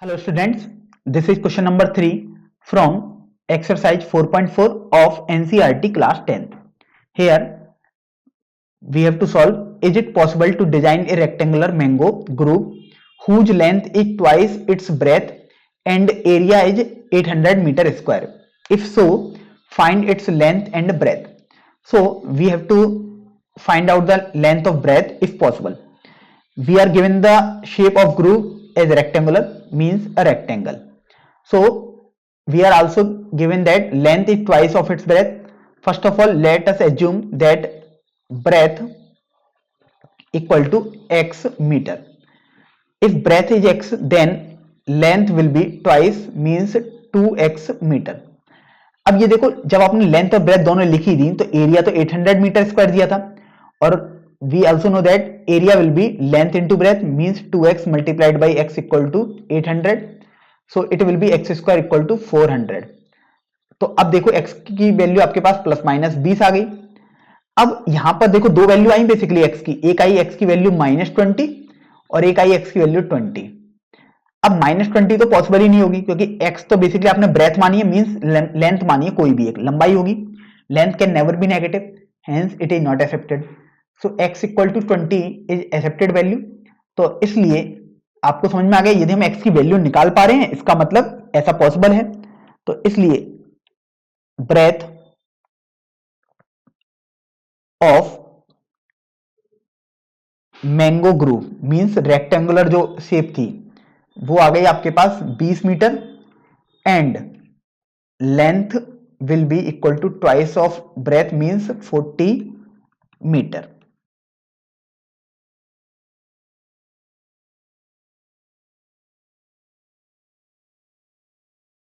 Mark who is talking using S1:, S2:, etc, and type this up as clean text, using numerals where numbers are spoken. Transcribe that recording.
S1: Hello students, this is question number 3 from exercise 4.4 of NCERT class 10th. Here we have to solve, is it possible to design a rectangular mango groove whose length is twice its breadth and area is 800 meter square? If so, find its length and breadth. So we have to find out the length of breadth if possible. We are given the shape of groove as rectangular, means a rectangle. So we are also given that length is twice of its breadth. First of all, let us assume that breadth equal to x meter. If breadth is x, then length will be twice, means 2x metre. अब ये देखो, जब आपने length और breath दोनों लिखी थी तो एरिया तो 800 मीटर स्क्वायर दिया था, और we also know that area will be length into breadth, means 2x multiplied by x equal to 800, so it will be x square equal to 400. तो अब देखो x की वैल्यू आपके पास प्लस माइनस 20 आ गई. अब यहां पर देखो दो वैल्यू आई बेसिकली x की, एक आई x की वैल्यू -20 और एक आई x की वैल्यू 20. अब -20 तो पॉसिबल ही नहीं होगी क्योंकि x तो बेसिकली आपने ब्रेथ मानी है, मींस लेंथ मानी है, कोई भी एक लंबाई होगी. Length can never be negative, hence it is not accepted. So x equal to 20 is accepted value. तो इसलिए आपको समझ में आ गया, यदि हम x की वैल्यू निकाल पा रहे हैं इसका मतलब ऐसा पॉसिबल है. तो इसलिए breadth of mango grove means rectangular जो शेप थी वो आ गई आपके पास 20 metre and length will be equal to twice of breadth means 40 metre.